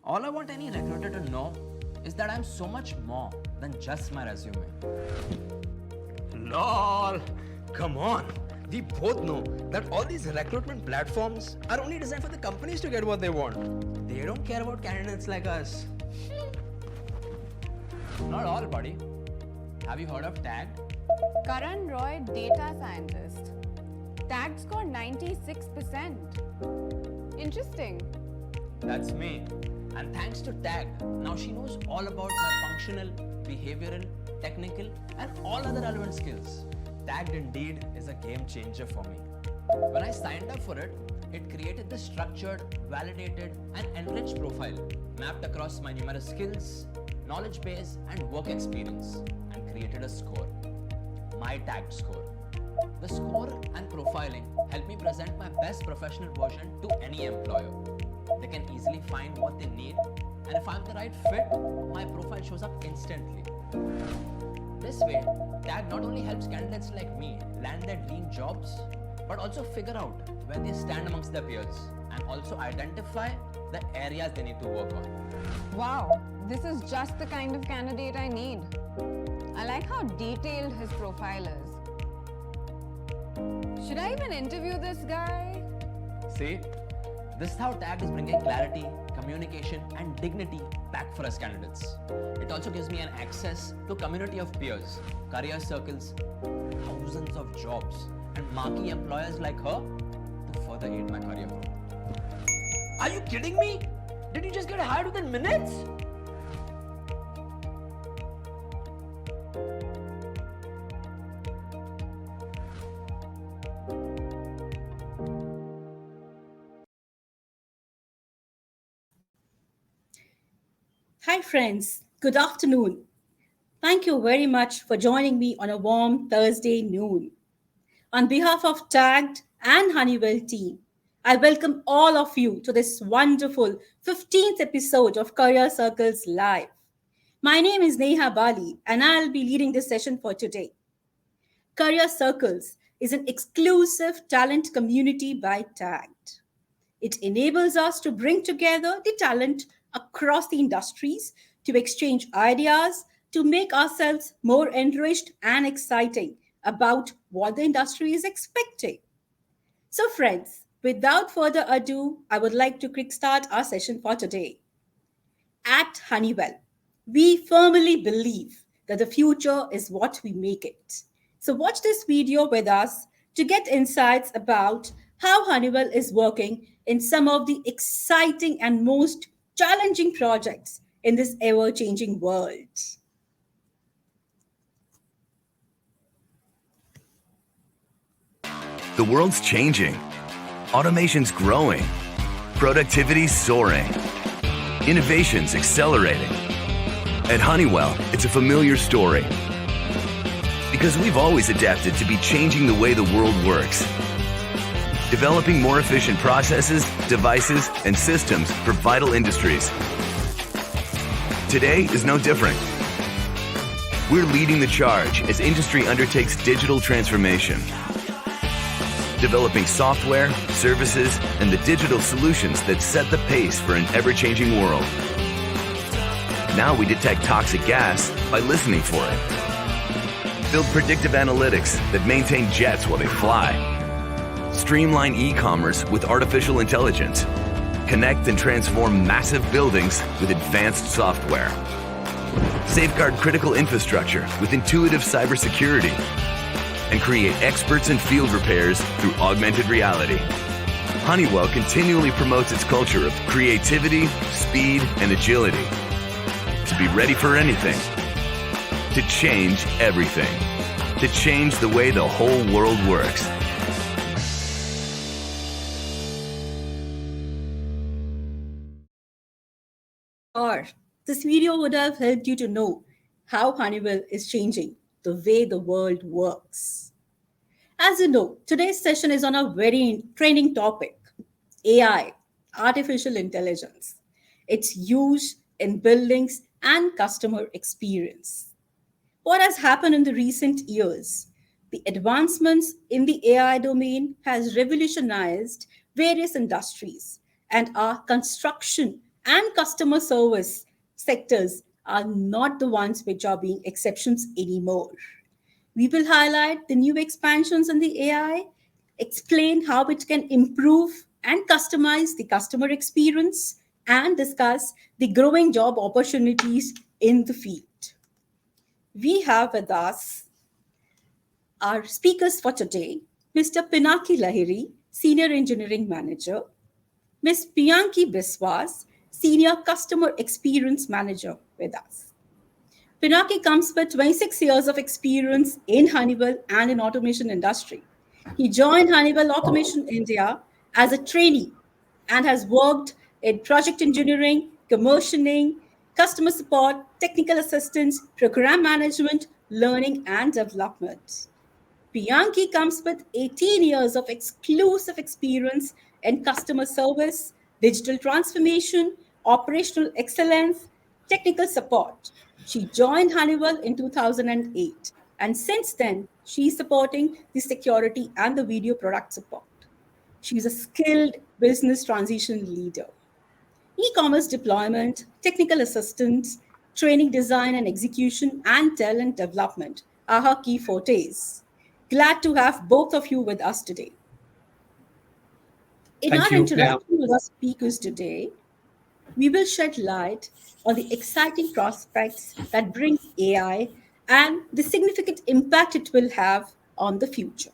All I want any recruiter to know is that I'm so much more than just my resume. LOL! Come on! We both know that all these recruitment platforms are only designed for the companies to get what they want. They don't care about candidates like us. Not all, buddy. Have you heard of TAG? Karan Roy, data scientist. Tag score 96%. Interesting. That's me. And thanks to TAG, now she knows all about my functional, behavioral, technical, and all other relevant skills. Tagged indeed is a game changer for me. When I signed up for it, it created this structured, validated, and enriched profile mapped across my numerous skills, knowledge base, and work experience, and created a score. My tagged score. The score and profiling help me present my best professional version to any employer. They can easily find what they need, and if I'm the right fit, my profile shows up instantly. This way, TAG not only helps candidates like me land their dream jobs, but also figure out where they stand amongst their peers and also identify the areas they need to work on. Wow, this is just the kind of candidate I need. I like how detailed his profile is. Should I even interview this guy? See, this is how TAG is bringing clarity, communication, and dignity back for us candidates. It also gives me an access to a community of peers, career circles, thousands of jobs, and marquee employers like her to further aid my career growth. Are you kidding me? Did you just get hired within minutes? Hi, friends. Good afternoon. Thank you very much for joining me on a warm Thursday noon. On behalf of Tagged and Honeywell team, I welcome all of you to this wonderful 15th episode of Career Circles Live. My name is Neha Bali, and I'll be leading this session for today. Career Circles is an exclusive talent community by Tagged. It enables us to bring together the talent across the industries to exchange ideas to make ourselves more enriched and exciting about what the industry is expecting. So, friends, without further ado, I would like to kickstart our session for today. At Honeywell, we firmly believe that the future is what we make it. So, watch this video with us to get insights about how Honeywell is working in some of the exciting and most challenging projects in this ever changing world. The world's changing. Automation's growing. Productivity's soaring. Innovation's accelerating. At Honeywell, it's a familiar story. Because we've always adapted to be changing the way the world works. Developing more efficient processes, devices, and systems for vital industries. Today is no different. We're leading the charge as industry undertakes digital transformation. Developing software, services, and the digital solutions that set the pace for an ever-changing world. Now we detect toxic gas by listening for it. Build predictive analytics that maintain jets while they fly. Streamline e-commerce with artificial intelligence. Connect and transform massive buildings with advanced software. Safeguard critical infrastructure with intuitive cybersecurity. And create experts in field repairs through augmented reality. Honeywell continually promotes its culture of creativity, speed, and agility. To be ready for anything. To change everything. To change the way the whole world works. Or this video would have helped you to know how Honeywell is changing the way the world works. As you know, today's session is on a very training topic, AI, artificial intelligence, its use in buildings and customer experience. What has happened in the recent years? The advancements in the AI domain has revolutionized various industries, and our construction and customer service sectors are not the ones which are being exceptions anymore. We will highlight the new expansions in the AI, explain how it can improve and customize the customer experience, and discuss the growing job opportunities in the field. We have with us our speakers for today, Mr. Pinaki Lahiri, Senior Engineering Manager, Ms. Piyanki Biswas, Senior Customer Experience Manager with us. Pinaki comes with 26 years of experience in Honeywell and in automation industry. He joined Honeywell Automation India as a trainee and has worked in project engineering, commissioning, customer support, technical assistance, program management, learning and development. Piyanki comes with 18 years of exclusive experience in customer service, digital transformation, operational excellence, technical support. She joined Honeywell in 2008, and since then, she's supporting the security and the video product support. She's a skilled business transition leader. E-commerce deployment, technical assistance, training design and execution, and talent development are her key fortes. Glad to have both of you with us today. In Thank our you. Yeah. interaction with our speakers today, we will shed light on the exciting prospects that brings AI and the significant impact it will have on the future.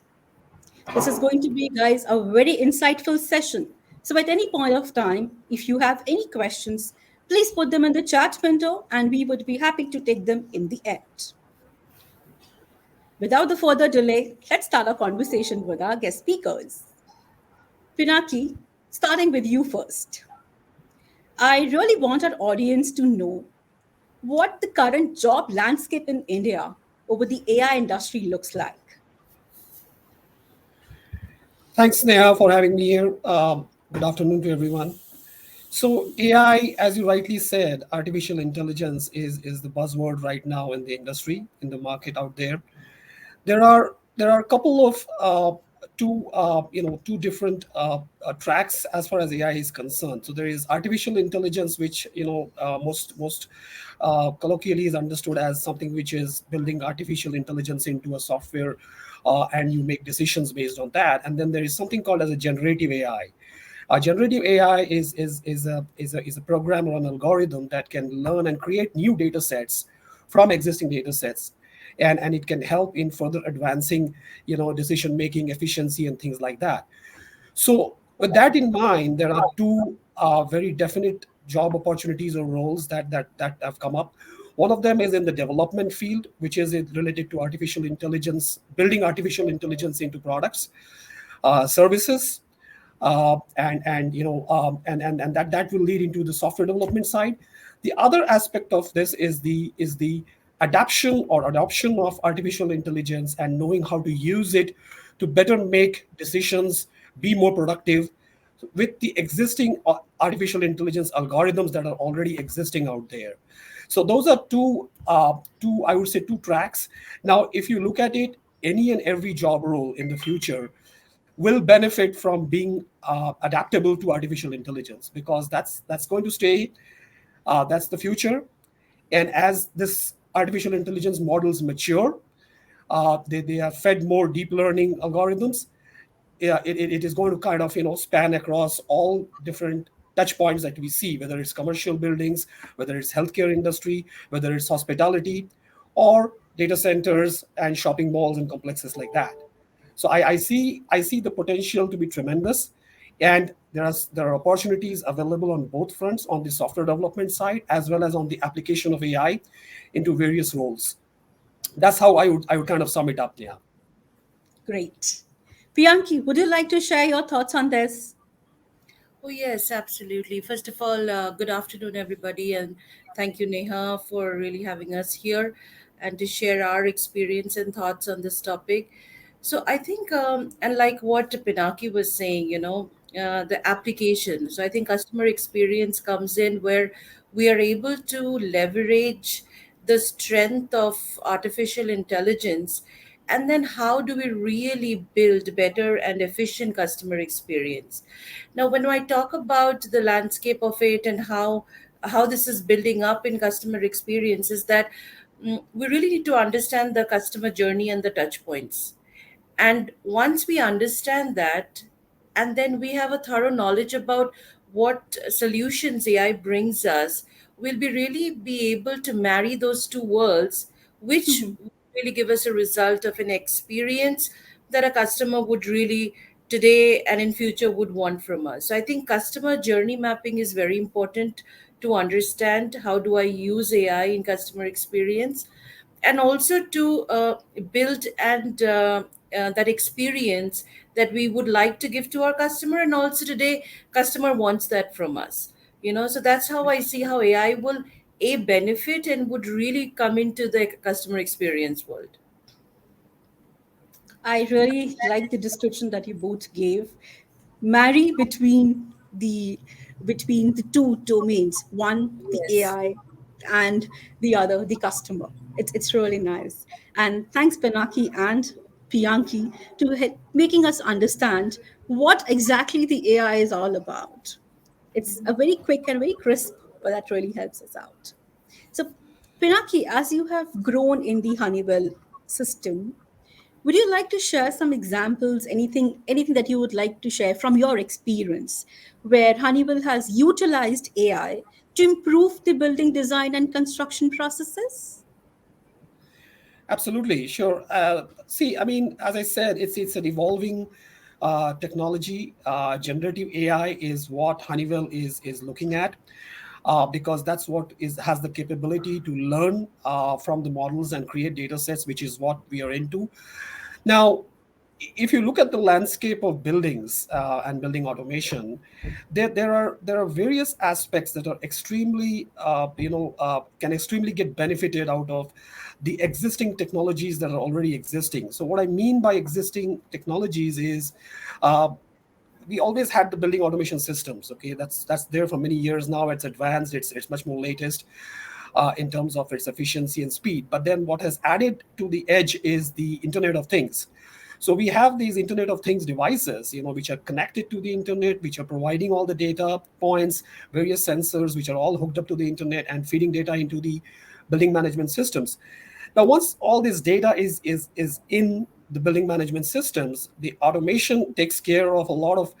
This is going to be, guys, a very insightful session. So, at any point of time, if you have any questions, please put them in the chat window and we would be happy to take them in the end. Without the further delay, let's start our conversation with our guest speakers. Pinaki, starting with you first. I really want our audience to know what the current job landscape in India over the AI industry looks like. Thanks, Neha, for having me here. Good afternoon to everyone. So, AI, as you rightly said, artificial intelligence is the buzzword right now in the industry, in the market out there. There are a couple of two different tracks as far as AI is concerned. So there is artificial intelligence, which most colloquially is understood as something which is building artificial intelligence into a software, and you make decisions based on that. And then there is something called as a generative AI. Generative AI is a program or an algorithm that can learn and create new data sets from existing data sets, and it can help in further advancing decision making efficiency and things like that. So with that in mind, there are two very definite job opportunities or roles that have come up. One of them is in the development field, which is related to artificial intelligence, building artificial intelligence into products, services, and that will lead into the software development side. The other aspect of this is the adaption or adoption of artificial intelligence and knowing how to use it to better make decisions, be more productive with the existing artificial intelligence algorithms that are already existing out there. So those are two I would say two tracks. Now, if you look at it, any and every job role in the future will benefit from being adaptable to artificial intelligence, because that's going to stay. That's the future. And as this artificial intelligence models mature, they are fed more deep learning algorithms. Yeah, it is going to kind of span across all different touch points that we see, whether it's commercial buildings, whether it's healthcare industry, whether it's hospitality, or data centers and shopping malls and complexes like that. So I see the potential to be tremendous, and there are opportunities available on both fronts, on the software development side as well as on the application of AI into various roles. That's how I would kind of sum it up. Yeah. Great. Piyanki, would you like to share your thoughts on this? Oh, yes, absolutely. First of all, good afternoon, everybody, and thank you, Neha, for really having us here and to share our experience and thoughts on this topic. So, I think, and like what Pinaki was saying, the application. So, I think customer experience comes in where we are able to leverage the strength of artificial intelligence and then how do we really build better and efficient customer experience. Now when I talk about the landscape of it and how this is building up in customer experience, is that we really need to understand the customer journey and the touch points. And once we understand that, and then we have a thorough knowledge about what solutions AI brings us, we'll be really be able to marry those two worlds, which will really give us a result of an experience that a customer would really today and in future would want from us. So I think customer journey mapping is very important to understand. How do I use AI in customer experience, and also to build and that experience that we would like to give to our customer, and also today customer wants that from us, so that's how I see how AI will a benefit and would really come into the customer experience world. I really like the description that you both gave. Marry between the two domains, one the Yes. AI and the other the customer. It's really nice. And thanks Pinaki and Piyanki to making us understand what exactly the AI is all about. It's a very quick and very crisp, but that really helps us out. So, Pinaki, as you have grown in the Honeywell system, would you like to share some examples, anything that you would like to share from your experience where Honeywell has utilized AI to improve the building design and construction processes? Absolutely, sure. See, I mean, as I said, it's an evolving technology. Generative AI is what Honeywell is looking at, because that's what is has the capability to learn from the models and create data sets, which is what we are into. Now, if you look at the landscape of buildings and building automation, there are various aspects that are extremely can extremely get benefited out of the existing technologies that are already existing. So what I mean by existing technologies is, uh, we always had the building automation systems. Okay, that's there for many years now. It's advanced. It's much more latest in terms of its efficiency and speed. But then what has added to the edge is the Internet of Things. So we have these Internet of Things devices, which are connected to the internet, which are providing all the data points, various sensors, which are all hooked up to the internet and feeding data into the building management systems. Now, once all this data is in the building management systems, the automation takes care of a lot of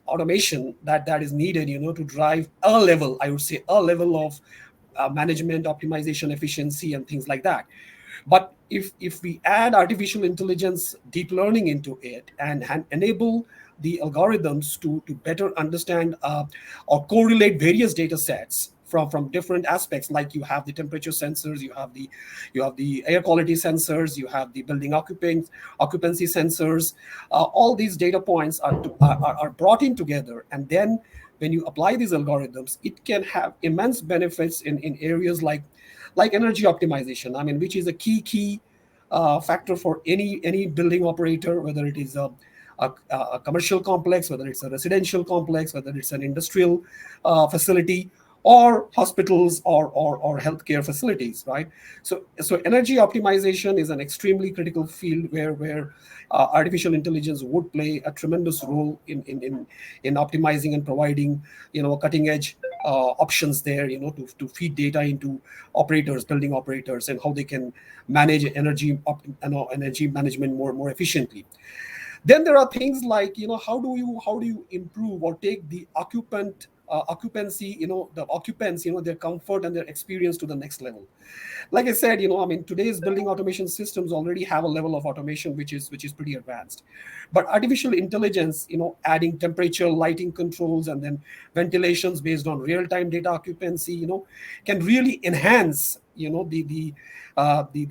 automation that is needed, to drive a level, I would say, a level of management, optimization, efficiency, and things like that. But if we add artificial intelligence, deep learning into it, and enable the algorithms to better understand or correlate various data sets from different aspects, like you have the temperature sensors, you have the air quality sensors, you have the building occupancy sensors. All these data points are brought in together, and then when you apply these algorithms, it can have immense benefits in areas like energy optimization. I mean, which is a key factor for any building operator, whether it is a commercial complex, whether it's a residential complex, whether it's an industrial facility, or hospitals or healthcare facilities, right? So energy optimization is an extremely critical field where artificial intelligence would play a tremendous role in optimizing and providing, cutting edge options there, to feed data into building operators, and how they can manage energy management more efficiently. Then there are things like, how do you improve or take the occupancy, the occupants, their comfort and their experience to the next level. Like I said, I mean, today's building automation systems already have a level of automation which is pretty advanced. But artificial intelligence, adding temperature, lighting controls, and then ventilations based on real-time data occupancy, can really enhance, the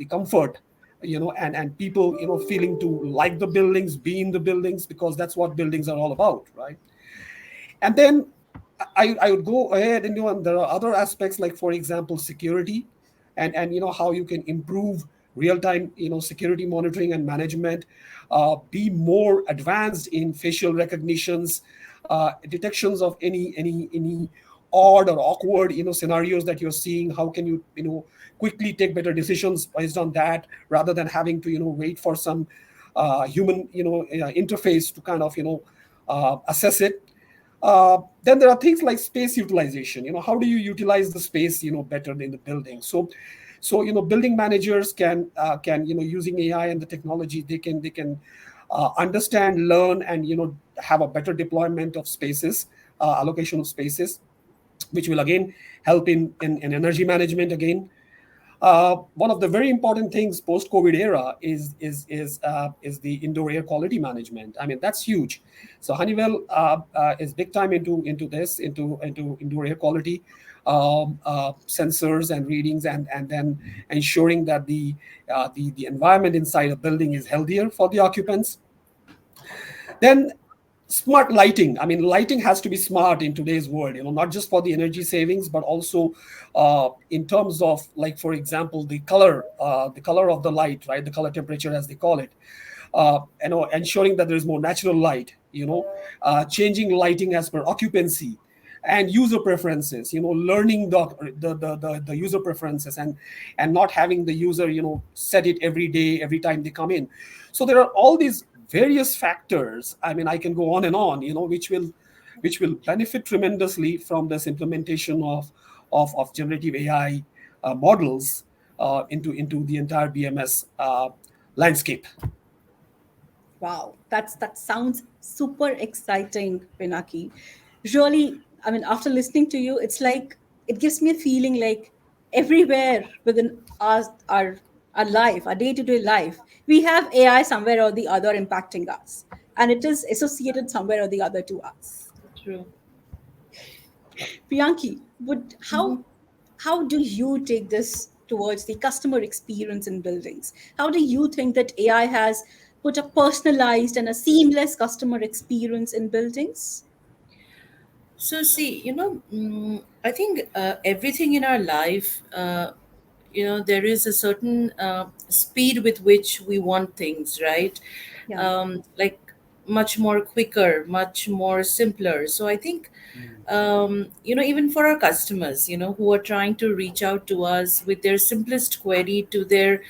comfort, and people, feeling to like the buildings, be in the buildings, because that's what buildings are all about, right? And then I would go ahead and, and there are other aspects, like, for example, security, and how you can improve real time, security monitoring and management, be more advanced in facial recognitions, detections of any odd or awkward scenarios that you're seeing? How can you quickly take better decisions based on that, rather than having to wait for some human interface to kind of assess it. Then there are things like space utilization. How do you utilize the space better in the building? So building managers can using AI and the technology, they can understand, learn, and have a better deployment of spaces, allocation of spaces, which will again help in energy management again. One of the very important things post-COVID era is the indoor air quality management. I mean, that's huge. So Honeywell is big time into indoor air quality sensors and readings, and then ensuring that the environment inside a building is healthier for the occupants. Then smart lighting. I mean, lighting has to be smart in today's world, not just for the energy savings, but also in terms of, like, for example, the color of the light, right? The color temperature, as they call it. Ensuring that there is more natural light, changing lighting as per occupancy and user preferences, learning the user preferences, and not having the user set it every day, every time they come in. So there are all these various factors. I mean, I can go on and on, which will benefit tremendously from this implementation of generative AI models into the entire BMS landscape. Wow, that sounds super exciting, Pinaki. Really, I mean, after listening to you, it's like it gives me a feeling like everywhere within our life, our day-to-day life, we have AI somewhere or the other impacting us, and it is associated somewhere or the other to us. True. Priyanki, would Mhm. how do you take this towards the customer experience in buildings? How do you think that AI has put a personalized and a seamless customer experience in buildings? So see, I think everything in our life, there is a certain speed with which we want things, right? Yeah. Like much more quicker, much more simpler. So I think, even for our customers, who are trying to reach out to us with their simplest query to their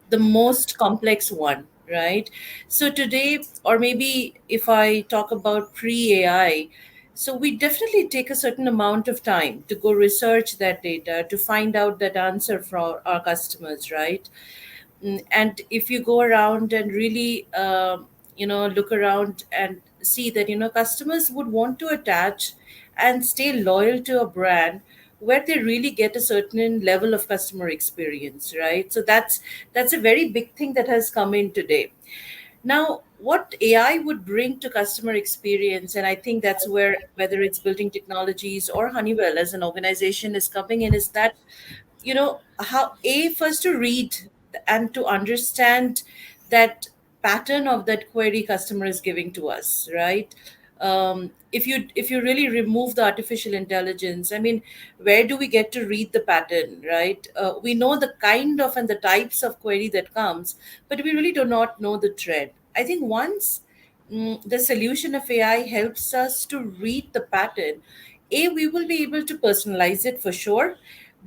the most complex one, right? So today, or maybe if I talk about pre AI, so we definitely take a certain amount of time to go research that data to find out that answer for our customers, right? And if you go around and really look around and see that customers would want to attach and stay loyal to a brand where they really get a certain level of customer experience, right? So that's a very big thing that has come in today. Now, what AI would bring to customer experience, and I think that's where, whether it's building technologies or Honeywell as an organization is coming in, is that how a first to read and to understand that pattern of that query customer is giving to us, right? If you really remove the artificial intelligence, I mean, where do we get to read the pattern, right? We know the kind of and the types of query that comes, but we really do not know the trend. I think once the solution of AI helps us to read the pattern, A, we will be able to personalize it for sure.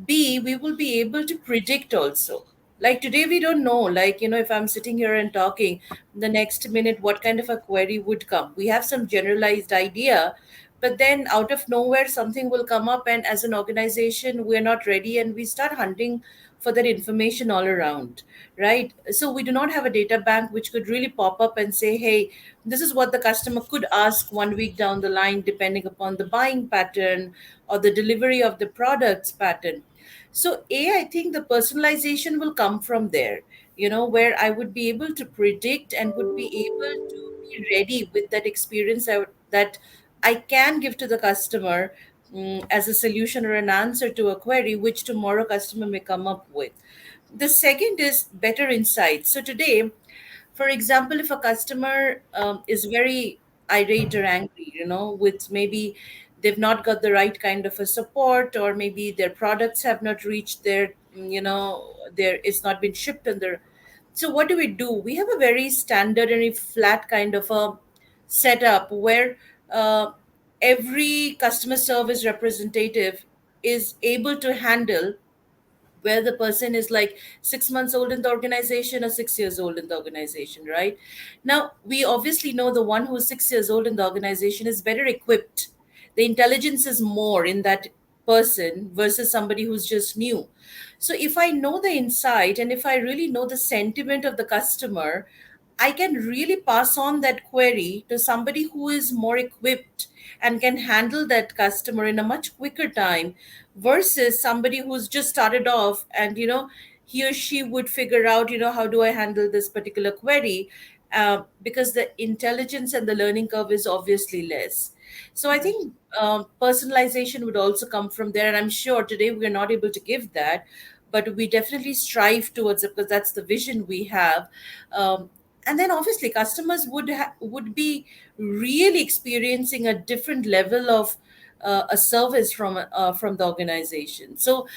B, we will be able to predict also. Like today, we don't know, like, if I'm sitting here and talking, the next minute, what kind of a query would come. We have some generalized idea, but then out of nowhere, something will come up. And as an organization, we're not ready and we start hunting for that information all around, right? So we do not have a data bank which could really pop up and say, hey, this is what the customer could ask 1 week down the line, depending upon the buying pattern or the delivery of the products pattern. So, I think the personalization will come from there, where I would be able to predict and would be able to be ready with that experience that I can give to the customer, as a solution or an answer to a query which tomorrow customer may come up with. The second is better insights. So today, for example, if a customer is very irate or angry, with maybe they've not got the right kind of a support, or maybe their products have not reached their, their it's not been shipped on their. So what do? We have a very standard and a flat kind of a setup where every customer service representative is able to handle where the person is like 6 months old in the organization or 6 years old in the organization, right? Now, we obviously know the one who's 6 years old in the organization is better equipped. The intelligence is more in that person versus somebody who's just new. So, if I know the insight and if I really know the sentiment of the customer, I can really pass on that query to somebody who is more equipped and can handle that customer in a much quicker time versus somebody who's just started off and he or she would figure out how do I handle this particular query, because the intelligence and the learning curve is obviously less. So I think personalization would also come from there, and I'm sure today we're not able to give that, but we definitely strive towards it because that's the vision we have. And then obviously customers would be really experiencing a different level of a service from the organization. So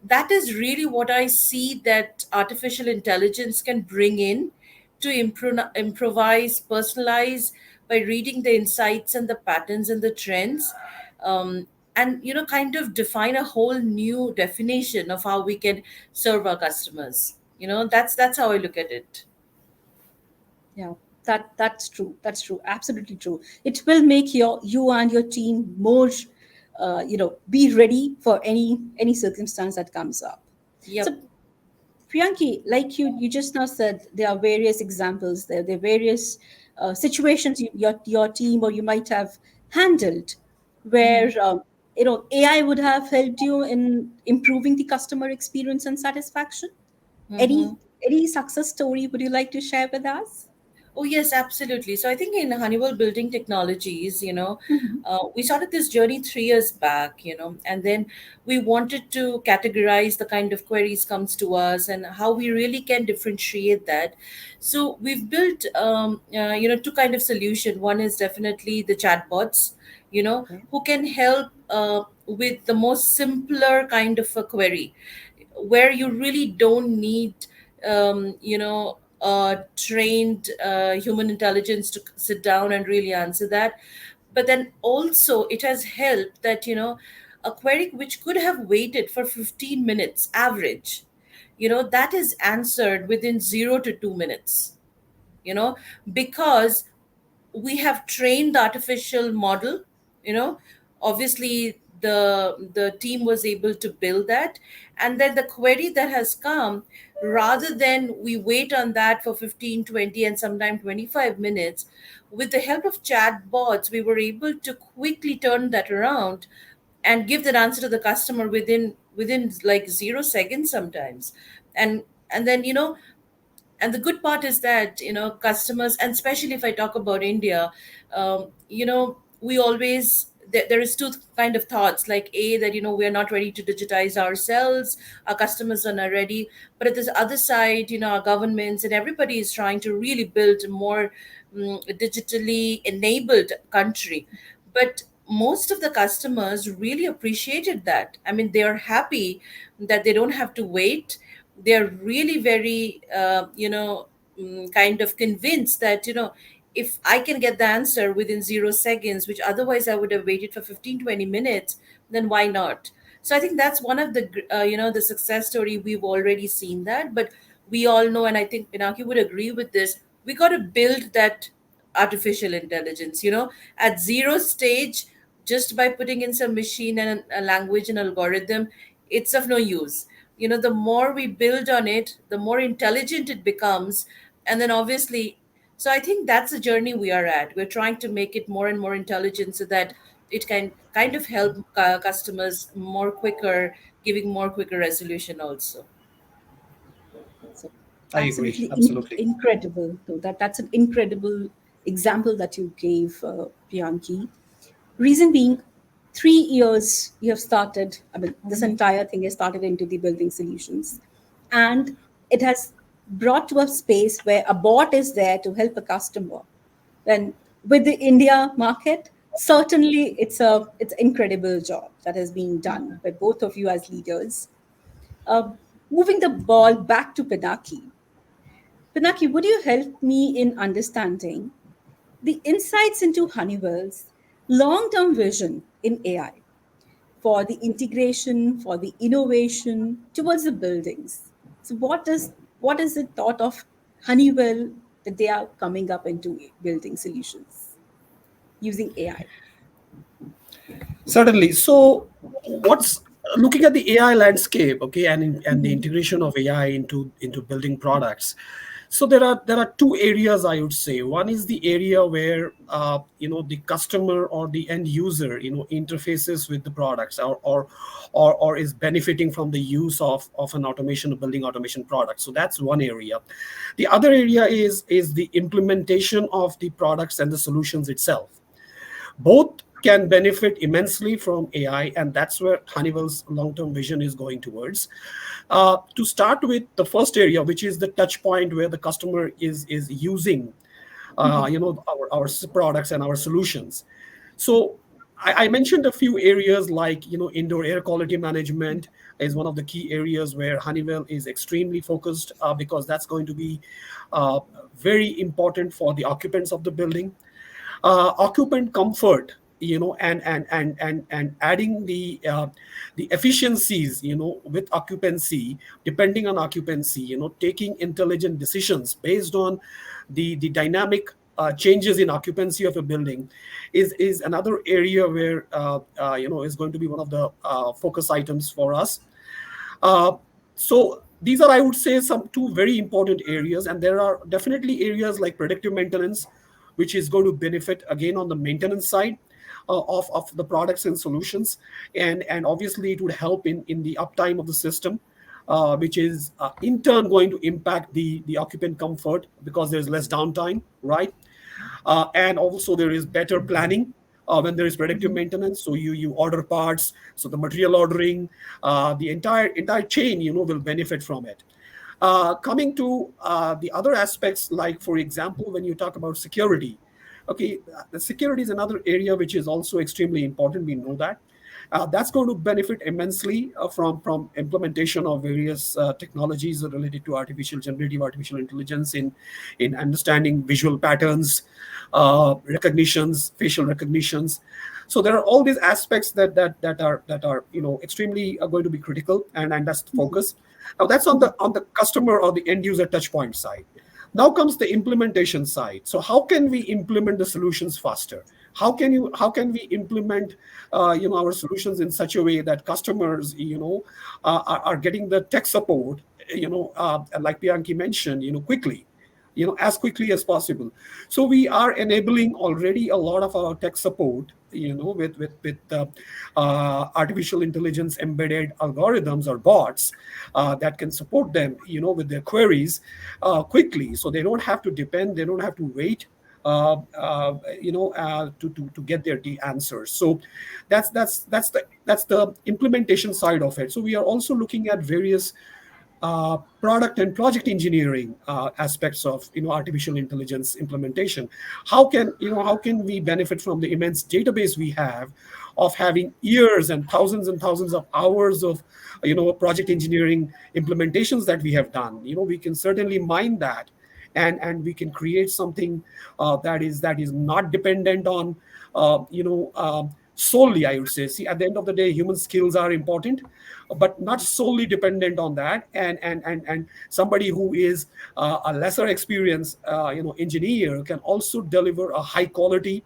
that is really what I see that artificial intelligence can bring in to improvise, personalize by reading the insights and the patterns and the trends, and kind of define a whole new definition of how we can serve our customers. That's how I look at it. Yeah, that's true. That's true. Absolutely true. It will make you and your team more, be ready for any circumstance that comes up. Yep. So, Priyanki, like you just now said, there are various examples. There are various situations your team or you might have handled where AI would have helped you in improving the customer experience and satisfaction. Mm-hmm. Any success story would you like to share with us? Oh, yes, absolutely. So I think in Honeywell Building Technologies, we started this journey 3 years back, and then we wanted to categorize the kind of queries comes to us and how we really can differentiate that. So we've built, two kind of solution. One is definitely the chatbots, who can help with the most simpler kind of a query where you really don't need trained human intelligence to sit down and really answer that. But then also it has helped that a query which could have waited for 15 minutes average, that is answered within 0 to 2 minutes, because we have trained the artificial model. Obviously the team was able to build that, and then the query that has come, rather than we wait on that for 15, 20, and sometimes 25 minutes, with the help of chatbots we were able to quickly turn that around and give that answer to the customer within like 0 seconds sometimes. And then and the good part is that customers, and especially if I talk about India, we always there is two kind of thoughts, like a that we are not ready to digitize ourselves, our customers are not ready, but at this other side, our governments and everybody is trying to really build a more digitally enabled country. But most of the customers really appreciated that. I mean, they are happy that they don't have to wait. They're really very kind of convinced that if I can get the answer within 0 seconds, which otherwise I would have waited for 15, 20 minutes, then why not? So I think that's one of the the success story. We've already seen that, but we all know, and I think Pinaki would agree with this, we got to build that artificial intelligence, at zero stage. Just by putting in some machine and a language and algorithm, it's of no use. The more we build on it, the more intelligent it becomes. And then obviously, so I think that's the journey we are at. We're trying to make it more and more intelligent so that it can kind of help customers more quicker, giving more quicker resolution also. So I agree. absolutely Absolutely. incredible. So that's an incredible example that you gave, Priyanki. Reason being, 3 years you have started. I mean, this entire thing has started into the building solutions, and it has brought to a space where a bot is there to help a customer. And with the India market, certainly it's incredible job that is being done by both of you as leaders. Uh, Moving the ball back to Pinaki. Pinaki, would you help me in understanding the insights into Honeywell's long-term vision in AI for the integration, for the innovation towards the buildings. So what is the thought of Honeywell that they are coming up into building solutions using AI? Certainly. So, what's looking at the AI landscape, okay, and the integration of AI into building products. So there are two areas I would say. One is the area where the customer or the end user interfaces with the products or is benefiting from the use of an automation, a building automation product. So that's one area. The other area is the implementation of the products and the solutions itself. Both can benefit immensely from AI, and that's where Honeywell's long-term vision is going towards. To start with, the first area, which is the touch point where the customer is using, our products and our solutions. So I mentioned a few areas like indoor air quality management is one of the key areas where Honeywell is extremely focused because that's going to be uh, very important for the occupants of the building. Occupant comfort, and adding the efficiencies, with occupancy, depending on occupancy, taking intelligent decisions based on the dynamic changes in occupancy of a building is another area where is going to be one of the focus items for us. So these are, I would say, some two very important areas, and there are definitely areas like predictive maintenance, which is going to benefit again on the maintenance side of the products and solutions, and obviously it would help in the uptime of the system, which is in turn going to impact the occupant comfort because there's less downtime, right? And also there is better planning when there is predictive maintenance. So you order parts, so the material ordering, the entire chain will benefit from it. Coming to the other aspects, like for example, when you talk about security, okay, the security is another area which is also extremely important. We know that. That's going to benefit immensely from implementation of various technologies related to generative artificial intelligence in understanding visual patterns, recognitions, facial recognitions. So there are all these aspects that are extremely going to be critical, and that's the focus. Now that's on the customer or the end user touch point side. Now comes the implementation side. So how can we implement the solutions faster? How can we implement our solutions in such a way that customers are getting the tech support, like Piyanki mentioned, quickly, as quickly as possible. So we are enabling already a lot of our tech support, with artificial intelligence embedded algorithms or bots that can support them, with their queries quickly. So they don't have to wait to get their answers. So that's the implementation side of it. So we are also looking at various product and project engineering aspects of artificial intelligence implementation. How can we benefit from the immense database we have of having years and thousands of hours of project engineering implementations that we have done. We can certainly mine that, and we can create something that is not dependent on solely, I would say. See, at the end of the day, human skills are important, but not solely dependent on that. And somebody who is a lesser experienced engineer can also deliver a high quality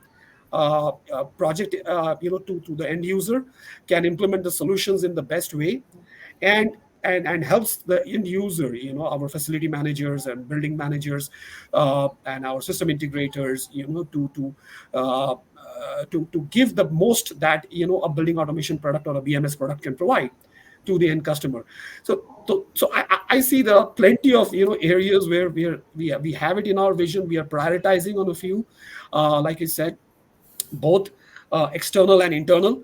project to the end user, can implement the solutions in the best way, and helps the end user, our facility managers and building managers, and our system integrators, to give the most that a building automation product or a BMS product can provide to the end customer. So I see there are plenty of areas where we have it in our vision. We are prioritizing on a few, like I said, both external and internal,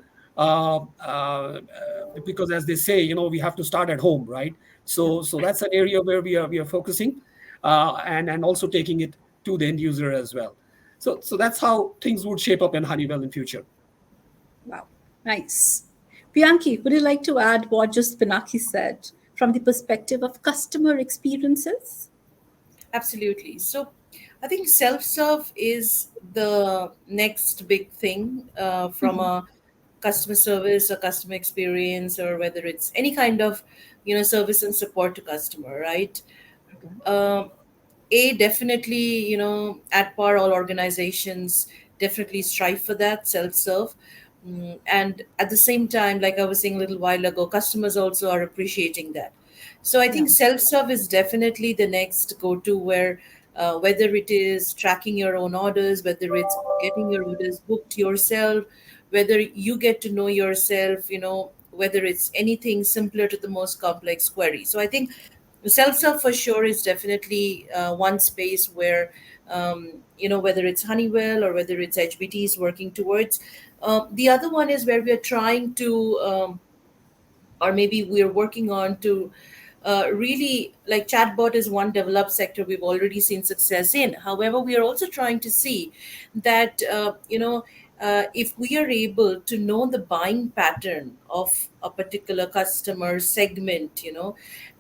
because as they say, we have to start at home, right? So that's an area where we are focusing, and also taking it to the end user as well. So that's how things would shape up in Honeywell in future. Wow, nice. Piyanki, would you like to add what just Pinaki said from the perspective of customer experiences? Absolutely. So I think self-serve is the next big thing from a customer service or customer experience, or whether it's any kind of service and support to customer, right? Um, Definitely, at par, all organizations definitely strive for that self-serve. And at the same time, like I was saying a little while ago, customers also are appreciating that. So I Yeah. think self-serve is definitely the next go-to, where whether it is tracking your own orders, whether it's getting your orders booked yourself, whether you get to know yourself, whether it's anything simpler to the most complex query. So I think self-serve for sure is definitely one space where whether it's Honeywell or whether it's HBT is working towards. The other one is where we are trying to or maybe we're working on to really, like, chatbot is one developed sector we've already seen success in. However, we are also trying to see that if we are able to know the buying pattern of a particular customer segment,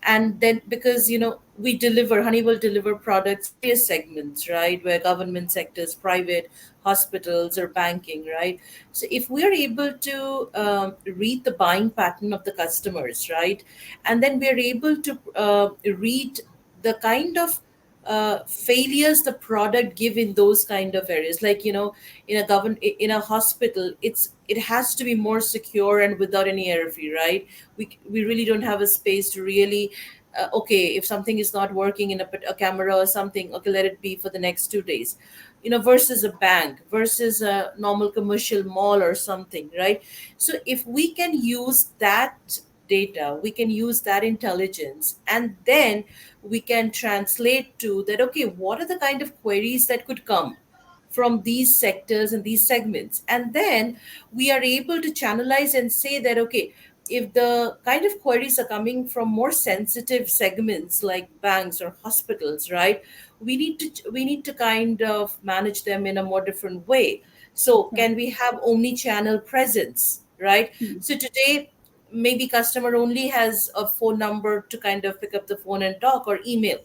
and then, because we deliver Honeywell deliver products various segments, right, where government sectors, private, hospitals, or banking, right? So if we are able to read the buying pattern of the customers, right, and then we are able to read the kind of failures the product give in those kind of areas, like in a hospital, it has to be more secure and without any error free, right? We really don't have a space to really okay, if something is not working in a camera or something, okay, let it be for the next 2 days, versus a bank, versus a normal commercial mall or something, right? So if we can use that data, we can use that intelligence, and then we can translate to that, okay, what are the kind of queries that could come from these sectors and these segments, and then we are able to channelize and say that, okay, if the kind of queries are coming from more sensitive segments like banks or hospitals, right, we need to kind of manage them in a more different way. So can we have omni channel presence, right? So today, maybe customer only has a phone number to kind of pick up the phone and talk, or email.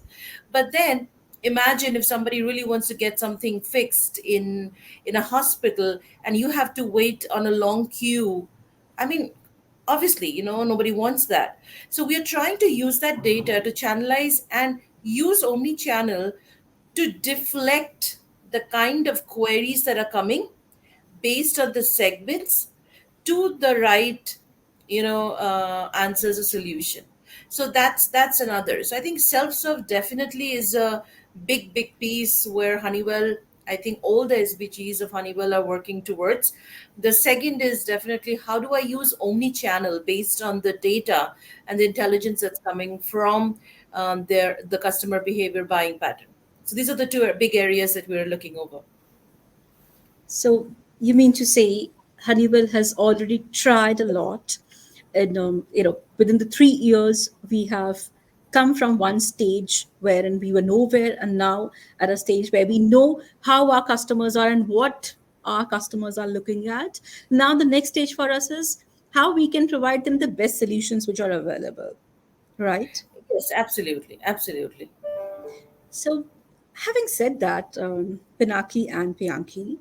But then imagine if somebody really wants to get something fixed in a hospital, and you have to wait on a long queue. I mean, obviously, nobody wants that. So we are trying to use that data to channelize and use omni channel to deflect the kind of queries that are coming based on the segments to the right answers or solution. So that's another. So I think self-serve definitely is a big piece where Honeywell, I think all the SBGs of Honeywell are working towards. The second is definitely, how do I use omni-channel based on the data and the intelligence that's coming from the customer behavior buying pattern. So these are the two big areas that we're looking over. So you mean to say Honeywell has already tried a lot, and within the 3 years we have come from one stage wherein we were nowhere, and now at a stage where we know how our customers are and what our customers are looking at. Now the next stage for us is how we can provide them the best solutions which are available, right? Yes, absolutely, absolutely. So, having said that, Pinaki and Piyanki,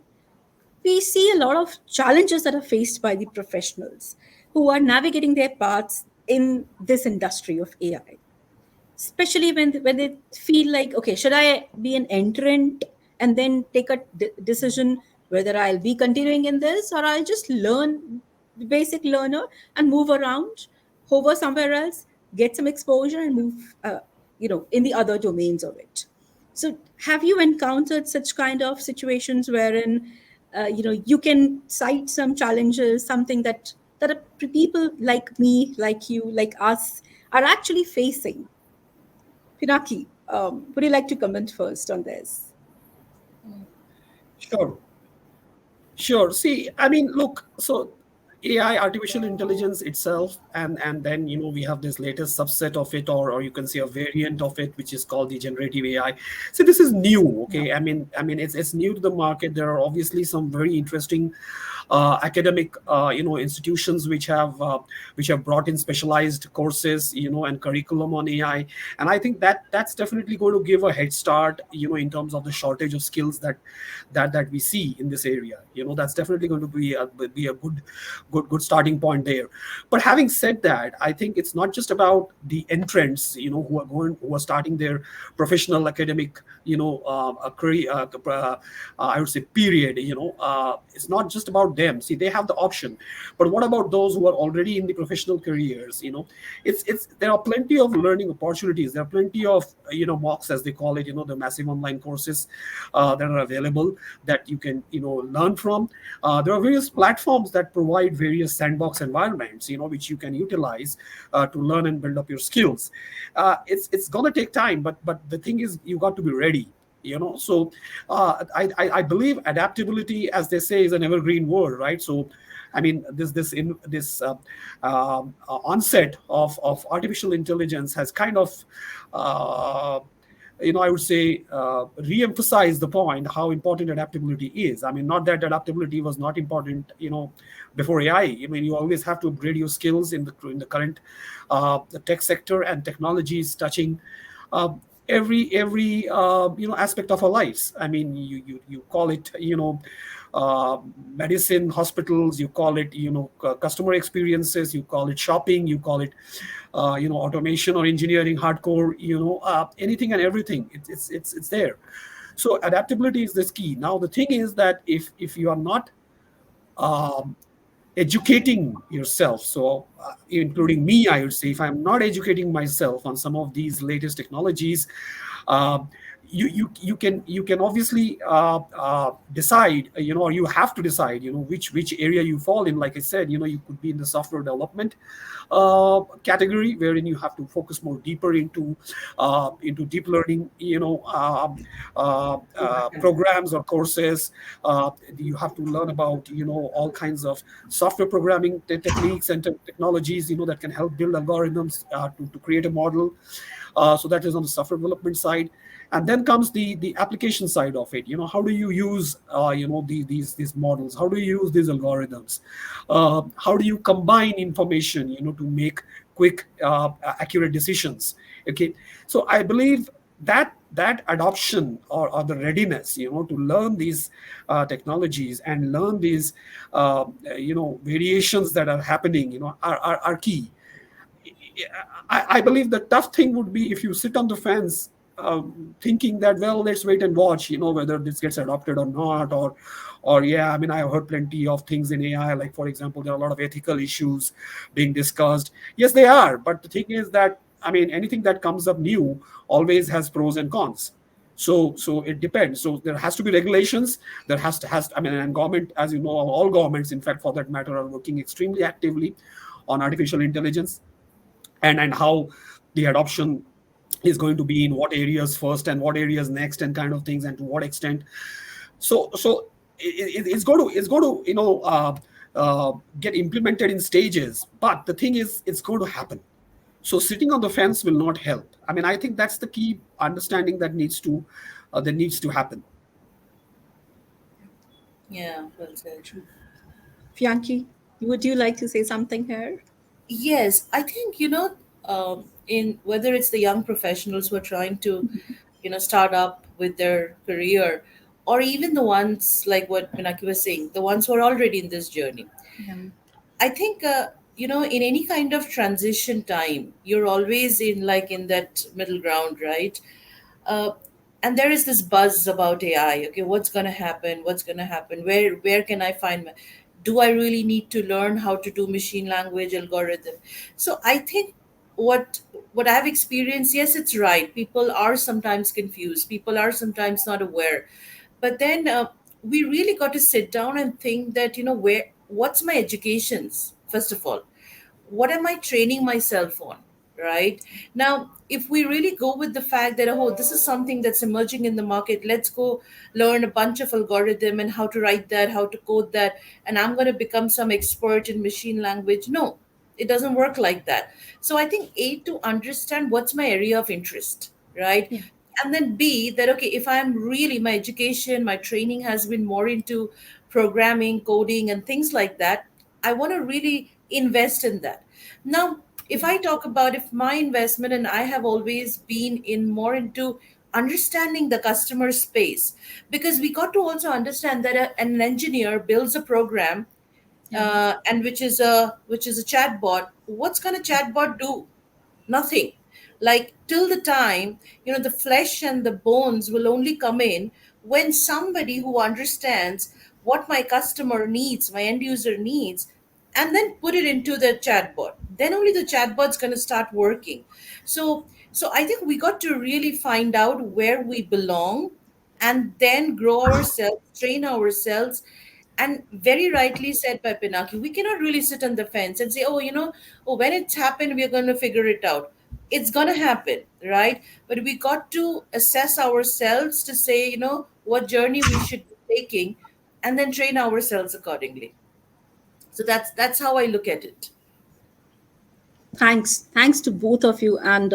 we see a lot of challenges that are faced by the professionals who are navigating their paths in this industry of AI, especially when they feel like, okay, should I be an entrant and then take a decision whether I'll be continuing in this, or I'll just learn the basic learner and move around, hover somewhere else, get some exposure, and move in the other domains of it. So have you encountered such kind of situations wherein you can cite some challenges, something that people like me, like you, like us are actually facing? Pinaki, would you like to comment first on this? Sure. Sure. See, I mean, look, so AI, artificial intelligence itself, and then we have this latest subset of it, or you can say a variant of it, which is called the generative AI. So this is new, okay? I mean, it's new to the market. There are obviously some very interesting academic institutions which have brought in specialized courses and curriculum on AI. And I think that's definitely going to give a head start in terms of the shortage of skills that we see in this area. That's definitely going to be a good starting point there. But having said that, I think it's not just about the entrants who are starting their professional academic a career, I would say period. It's not just about them. See, they have the option, but what about those who are already in the professional careers? It's there are plenty of learning opportunities. There are plenty of mocks, as they call it, the massive online courses that are available that you can learn from. There are various platforms that provide various sandbox environments which you can utilize to learn and build up your skills. It's gonna take time, but the thing is, you got to be ready. So I believe adaptability, as they say, is an evergreen word, right? So I mean, this onset of artificial intelligence has kind of I would say, re-emphasize the point how important adaptability is. I mean, not that adaptability was not important, before AI. I mean, you always have to upgrade your skills in the current the tech sector, and technologies touching uh, every aspect of our lives. I mean, you call it medicine, hospitals, you call it customer experiences, you call it shopping, you call it automation or engineering, hardcore, anything and everything. It's there. So adaptability is the key. Now the thing is that if you are not um, educating yourself, so including me, I would say, if I'm not educating myself on some of these latest technologies, uh, you can obviously decide, or you have to decide, which area you fall in. Like I said, you could be in the software development category, wherein you have to focus more deeper into deep learning, programs or courses. You have to learn about all kinds of software programming techniques and technologies that can help build algorithms to create a model. So that is on the software development side. And then comes the application side of it. How do you use these models? How do you use these algorithms? How do you combine information to make quick, accurate decisions? Okay, so I believe that adoption, or the readiness to learn these technologies and learn these variations that are happening are key. I believe the tough thing would be if you sit on the fence, thinking that, well, let's wait and watch, whether this gets adopted or not, or yeah, I mean, I have heard plenty of things in AI, like for example, there are a lot of ethical issues being discussed. Yes, they are, but the thing is that, I mean, anything that comes up new always has pros and cons. So it depends. So there has to be regulations. There has I mean, and government, as you know, all governments, in fact, for that matter, are working extremely actively on artificial intelligence, and how the adoption is going to be in what areas first and what areas next, and kind of things, and to what extent. So it's going to get implemented in stages, but the thing is, it's going to happen. So sitting on the fence will not help. I mean, I think that's the key understanding that needs to happen. Yeah, well said. Piyanki, would you like to say something here? Yes, I think, in whether it's the young professionals who are trying to, start up with their career, or even the ones like what Pinaki was saying, the ones who are already in this journey. I think, in any kind of transition time, you're always in that middle ground, right? Uh, and there is this buzz about AI. Okay, what's going to happen? What's going to happen? Where can I find do I really need to learn how to do machine language algorithm? So I think what what I've experienced, yes, it's right. People are sometimes confused. People are sometimes not aware. But then we really got to sit down and think that what's my educations first of all, what am I training myself on, right? Now if we really go with the fact that, oh, this is something that's emerging in the market, let's go learn a bunch of algorithm and how to write that, how to code that, and I'm going to become some expert in machine language. No, it doesn't work like that. So I think, A, to understand what's my area of interest, right? And then B, that okay, if I'm really, my education, my training has been more into programming, coding, and things like that, I want to really invest in that. Now, if I talk about if my investment, and I have always been in more into understanding the customer space, because we got to also understand that an engineer builds a program, and which is a chatbot. What's going to chatbot do? Nothing. Like, till the time, the flesh and the bones will only come in when somebody who understands what my customer needs, my end user needs, and then put it into the chatbot. Then only the chatbot's going to start working. So I think we got to really find out where we belong, and then grow ourselves, train ourselves. And very rightly said by Pinaki, we cannot really sit on the fence and say, oh, oh, when it's happened, we're going to figure it out. It's going to happen, right? But we got to assess ourselves to say, what journey we should be taking, and then train ourselves accordingly. So that's how I look at it. Thanks to both of you. And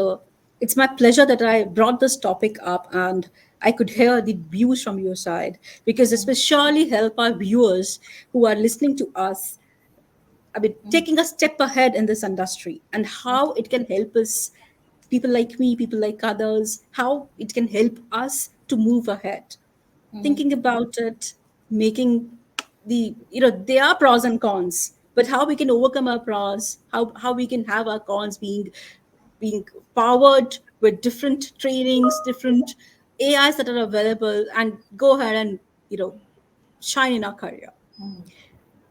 it's my pleasure that I brought this topic up and I could hear the views from your side, because this will surely help our viewers who are listening to us. I mean, taking a step ahead in this industry and how it can help us, people like me, people like others, how it can help us to move ahead. Thinking about it, making there are pros and cons, but how we can overcome our pros, how we can have our cons being powered with different trainings, different AIs that are available, and go ahead and shine in our career.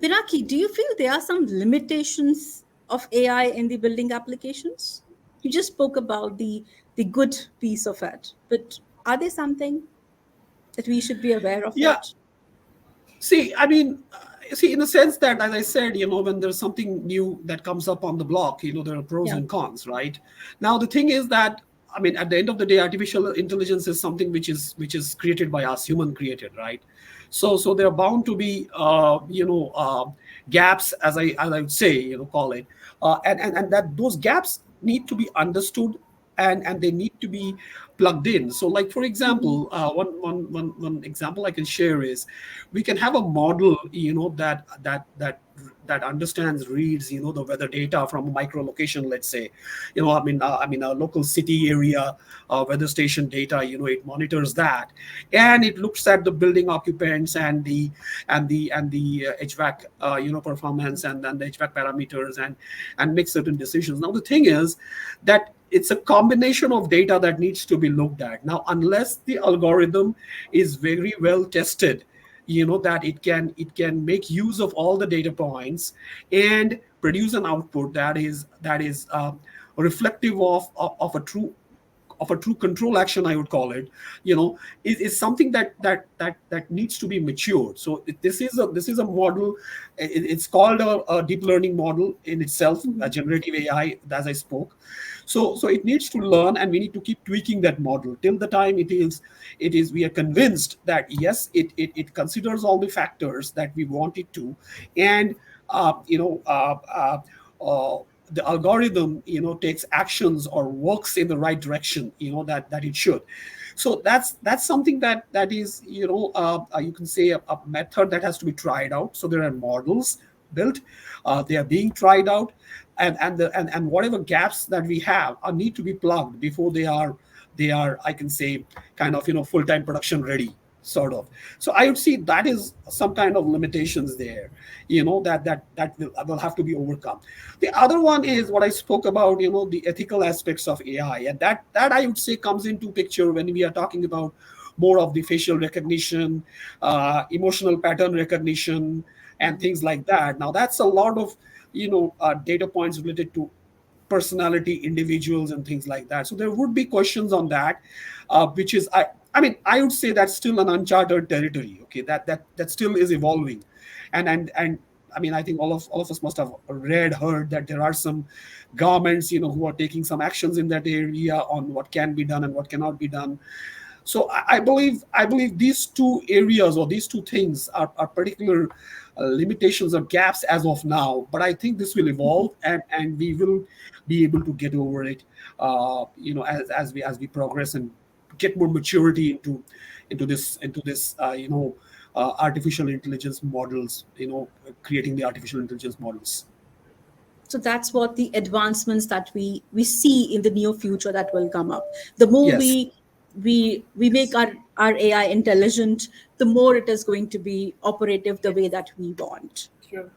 Pinaki, do you feel there are some limitations of AI in the building applications? You just spoke about the good piece of it, but are there something that we should be aware of Yeah. it? See, I mean, see, in the sense that, as I said, when there's something new that comes up on the block, there are pros Yeah. and cons, right? Now, the thing is that, I mean, at the end of the day, artificial intelligence is something which is created by us, human created, right? So there are bound to be, gaps, as I would say, call it, and that those gaps need to be understood, and they need to be plugged in. So, like, for example, one example I can share is, we can have a model, that understands, reads, the weather data from a micro location, let's say, I mean a local city area weather station data. It monitors that, and it looks at the building occupants and the HVAC performance, and then the HVAC parameters, and make certain decisions. Now, the thing is that it's a combination of data that needs to be looked at. Now, unless the algorithm is very well tested, that it can make use of all the data points and produce an output that is reflective of a true control action, I would call it, is something that needs to be matured. So this is a model. It's called a deep learning model in itself, a generative AI, as I spoke. So it needs to learn, and we need to keep tweaking that model till the time it is we are convinced that yes, it considers all the factors that we want it to, and uh, you know uh, uh, uh, the algorithm takes actions or works in the right direction, that it should. So that's something that is, you can say, a method that has to be tried out. So there are models built, they are being tried out, and whatever gaps that we have need to be plugged before they are, I can say, kind of, full-time production ready, sort of. So I would see that is some kind of limitations there, that will have to be overcome. The other one is what I spoke about, the ethical aspects of AI, and that I would say comes into picture when we are talking about more of the facial recognition, emotional pattern recognition, and things like that. Now, that's a lot of data points related to personality, individuals, and things like that. So there would be questions on that, which is, I mean, I would say that's still an uncharted territory. Okay, that still is evolving, and I mean, I think all of us must have heard that there are some governments, who are taking some actions in that area on what can be done and what cannot be done. So I believe these two areas, or these two things, are particular limitations or gaps as of now. But I think this will evolve, and we will be able to get over it, as we progress and get more maturity into this artificial intelligence models, creating the artificial intelligence models. So that's what the advancements that we see in the near future that will come up. The more Yes. we make our AI intelligent, the more it is going to be operative the way that we want. True.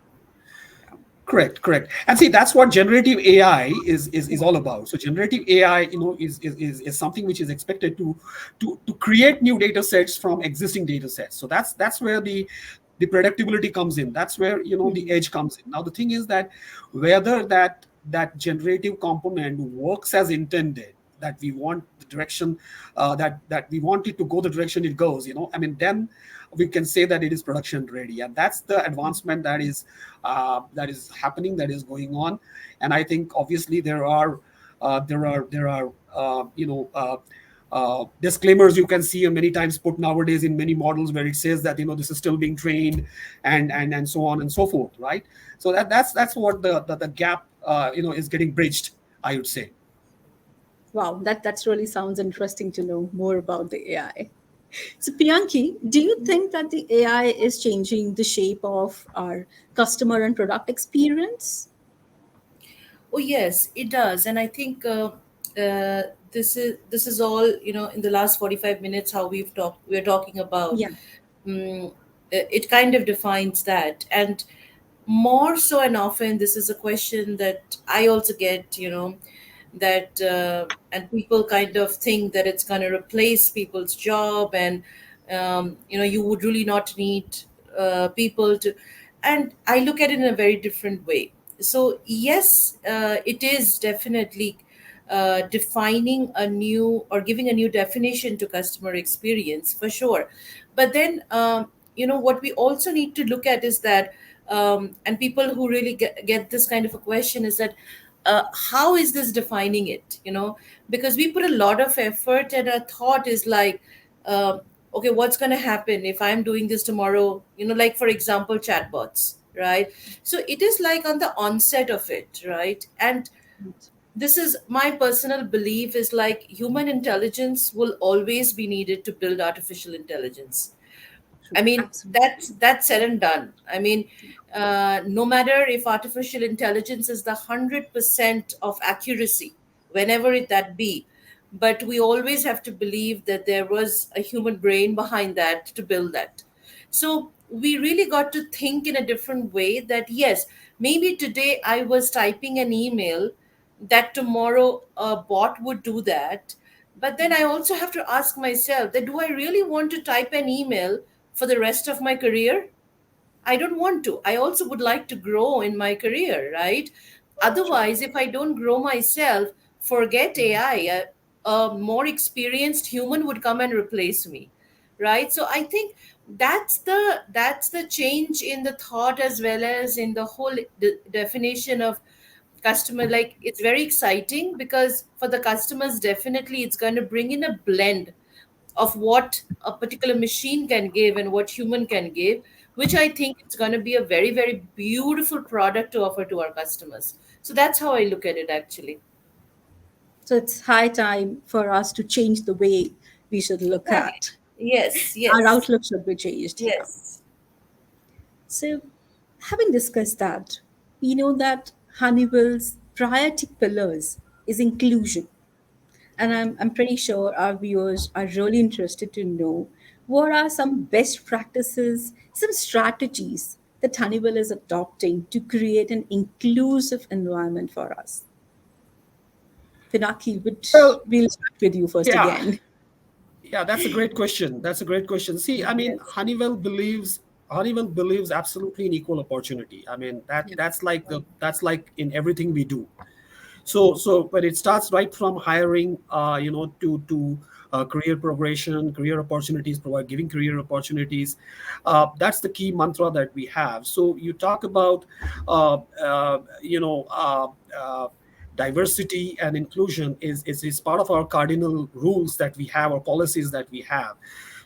Correct, correct. And see, that's what generative AI is all about. So generative AI, is something which is expected to create new data sets from existing data sets. So that's where the predictability comes in. That's where the edge comes in. Now the thing is that whether that generative component works as intended, that we want the direction, that we want it to go the direction it goes, I mean, then we can say that it is production ready, and that's the advancement that is happening, that is going on. And I think obviously there are disclaimers you can see many times put nowadays in many models, where it says that this is still being trained, and so on and so forth, right? So that's what the gap is getting bridged, I would say. Wow, that's really sounds interesting to know more about the AI. So, Piyanki, do you think that the AI is changing the shape of our customer and product experience? Oh yes, it does, and I think this is all in the last 45 minutes how we're talking about. Yeah. It kind of defines that, and more so and often this is a question that I also get. That and people kind of think that it's going to replace people's job, and you would really not need people to. And I look at it in a very different way. So yes, it is definitely defining a new or giving a new definition to customer experience for sure. But then what we also need to look at is that and people who really get this kind of a question is that how is this defining it, because we put a lot of effort, and our thought is like, uh, okay, what's going to happen if I'm doing this tomorrow, like for example chatbots, right? So it is like on the onset of it, right? And this is my personal belief, is like human intelligence will always be needed to build artificial intelligence. I mean, Absolutely. that's said and done. I mean, no matter if artificial intelligence is the 100% of accuracy, whenever it that be, but we always have to believe that there was a human brain behind that to build that. So we really got to think in a different way that yes, maybe today I was typing an email, that tomorrow a bot would do that. But then I also have to ask myself that do I really want to type an email for the rest of my career? I don't want to. I also would like to grow in my career, right? Otherwise, if I don't grow myself, forget AI. A more experienced human would come and replace me, right? So I think that's the change in the thought as well as in the whole definition of customer. Like it's very exciting because for the customers, definitely it's going to bring in a blend of what a particular machine can give and what human can give, which I think is going to be a very, very beautiful product to offer to our customers. So that's how I look at it actually. So it's high time for us to change the way we should look Exactly. at. Yes, Our yes, outlook should be changed. Yeah. yes. So, having discussed that, we know that Honeywell's priority pillars is inclusion. And I'm pretty sure our viewers are really interested to know what are some best practices, some strategies that Honeywell is adopting to create an inclusive environment for us. Pinaki, Well, we'll start with you first yeah. again. Yeah, that's a great question. That's a great question. See, I mean, Yes. Honeywell believes absolutely in equal opportunity. I mean, Yeah. that's like in everything we do. So but it starts right from hiring, to career progression, career opportunities, provide giving career opportunities. That's the key mantra that we have. So you talk about uh, uh, you know diversity and inclusion is part of our cardinal rules that we have, or policies that we have.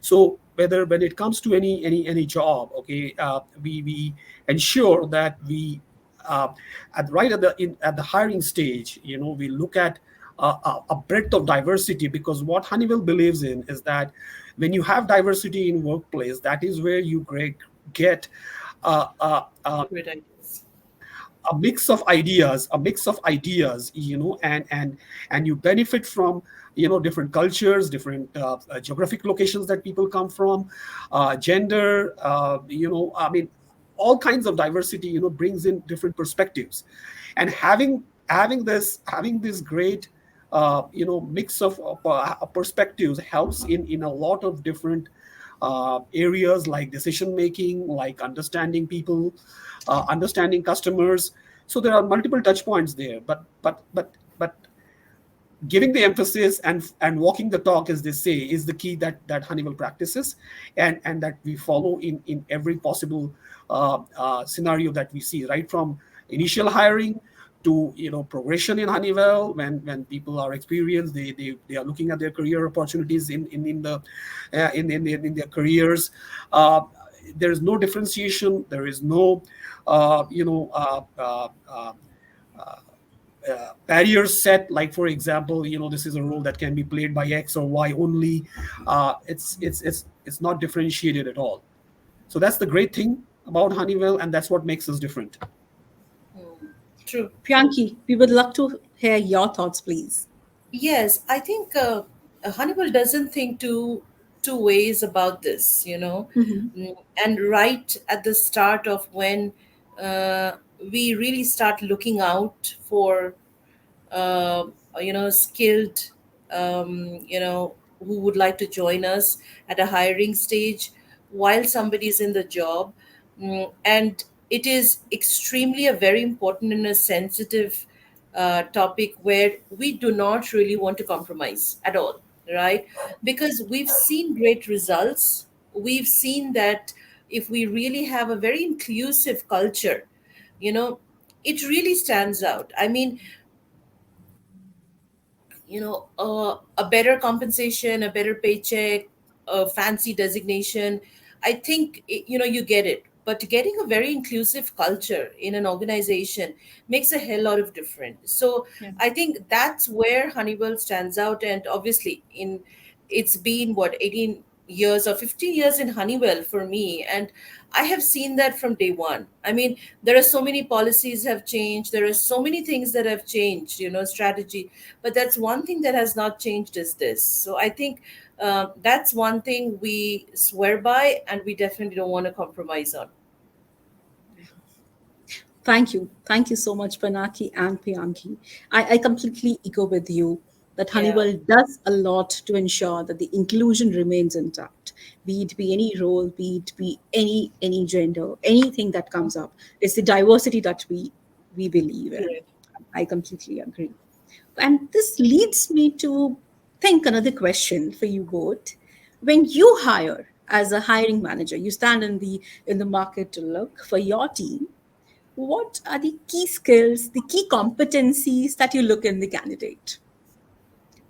So whether when it comes to any job, okay, we ensure that we, at right at the hiring stage, we look at a breadth of diversity, because what Honeywell believes in is that when you have diversity in workplace, that is where you get Great ideas. a mix of ideas, and you benefit from different cultures, different geographic locations that people come from, gender, I mean, all kinds of diversity brings in different perspectives. And having this great mix of perspectives helps in a lot of different areas, like decision making, like understanding people, understanding customers. So there are multiple touch points there, but giving the emphasis and walking the talk, as they say, is the key that Honeywell practices, and that we follow in every possible scenario that we see, right from initial hiring to progression in Honeywell. When people are experienced, they are looking at their career opportunities in their careers. uh, there is no differentiation, there is no uh, you know uh, uh, uh, barriers set, like for example, this is a role that can be played by X or Y only. It's not differentiated at all. So that's the great thing about Honeywell, and that's what makes us different. True. Piyanki, we would love to hear your thoughts, please. Yes, I think Honeywell doesn't think two ways about this, you know. Mhm. And right at the start of when uh, we really start looking out for uh, skilled, who would like to join us at a hiring stage while somebody's in the job. And it is extremely a very important and a sensitive topic where we do not really want to compromise at all, right? Because we've seen great results. We've seen that if we really have a very inclusive culture, you know, it really stands out. I mean, a better compensation, a better paycheck, a fancy designation, I think you get it. But getting a very inclusive culture in an organization makes a hell lot of difference. So Yeah. I think that's where Honeywell stands out. And obviously, it's been what, 18 years or 15 years in Honeywell for me, and I have seen that from day one. I mean, there are so many policies have changed, there are so many things that have changed, strategy, but that's one thing that has not changed is this. So I think that's one thing we swear by, and we definitely don't want to compromise on. Thank you. Thank you so much, Panaki and Piyanki. I completely echo with you that Yeah. Honeywell does a lot to ensure that the inclusion remains intact, be it be any role, be it be any gender, anything that comes up. It's the diversity that we believe in. Correct. I completely agree. And this leads me to think another question for you both. When you hire as a hiring manager, you stand in the market to look for your team. What are the key skills, the key competencies that you look in the candidate?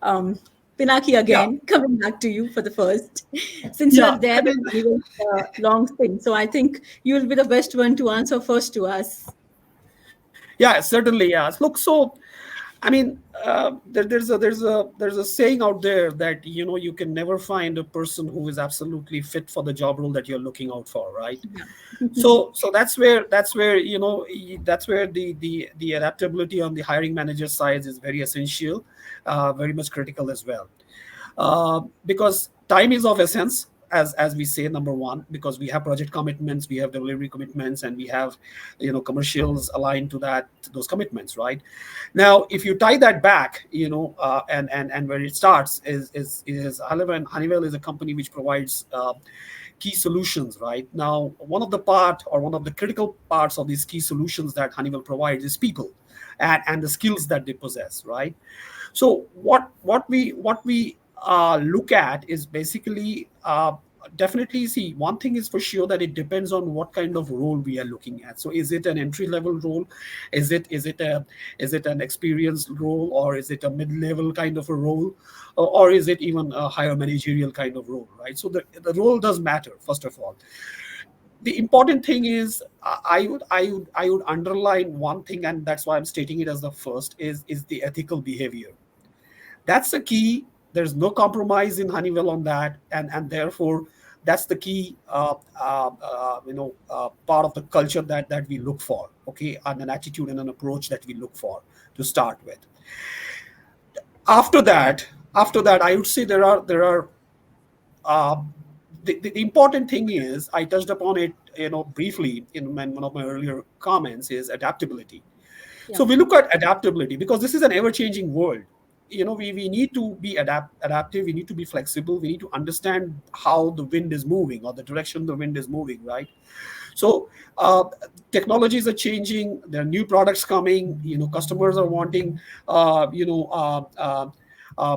Um, Pinaki, Yeah, again, coming back to you for the first, since you yeah. are there I mean, in a long thing. So I think you will be the best one to answer first to us. yeah, certainly. Yeah. Look, so I mean, there's a saying out there that you can never find a person who is absolutely fit for the job role that you're looking out for, right? So that's where the adaptability on the hiring manager side is very essential, very much critical as well. Because time is of essence, as we say, number one, because we have project commitments, we have delivery commitments, and we have commercials aligned to those commitments, right? Now if you tie that back, and where it starts is Honeywell is a company which provides key solutions. Right now, one of the critical parts of these key solutions that Honeywell provides is people, and the skills that they possess, right? So what we look at is basically, definitely, see, one thing is for sure, that it depends on what kind of role we are looking at. So is it an entry level role? Is it an experienced role, or is it a mid level kind of a role, or is it even a higher managerial kind of role, right? So the role does matter, first of all. The important thing is, I would underline one thing, and that's why I'm stating it as the first, is the ethical behavior. That's the key. There's no compromise in Honeywell on that, and therefore that's the key, part of the culture that we look for, okay, and an attitude and an approach that we look for to start with. After that, I would say there are uh, the important thing is, I touched upon it, briefly in one of my earlier comments, is adaptability. Yeah. So we look at adaptability because this is an ever-changing world. We need to be adaptive. We need to be flexible. We need to understand how the wind is moving or the direction the wind is moving, right? So technologies are changing. There are new products coming. Customers are wanting,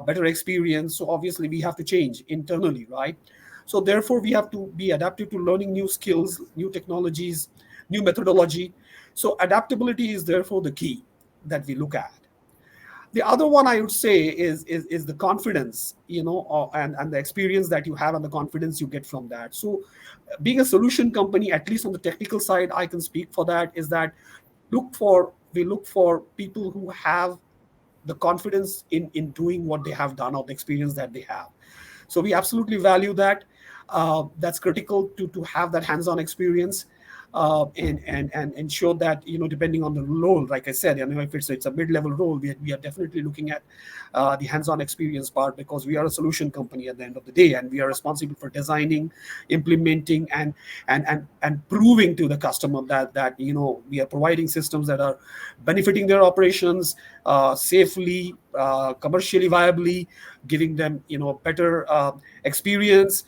better experience. So obviously we have to change internally, right? So therefore we have to be adaptive to learning new skills, new technologies, new methodology. So adaptability is therefore the key that we look at. The other one I would say is the confidence, and the experience that you have and the confidence you get from that. So being a solution company, at least on the technical side, I can speak for that, is that we look for people who have the confidence in doing what they have done, or the experience that they have. So we absolutely value that. That's critical to have that hands-on experience, and ensure that, depending on the role, like I said, if it's a mid-level role, we are definitely looking at the hands-on experience part, because we are a solution company at the end of the day, and we are responsible for designing, implementing, and proving to the customer that we are providing systems that are benefiting their operations safely, commercially viably, giving them better experience,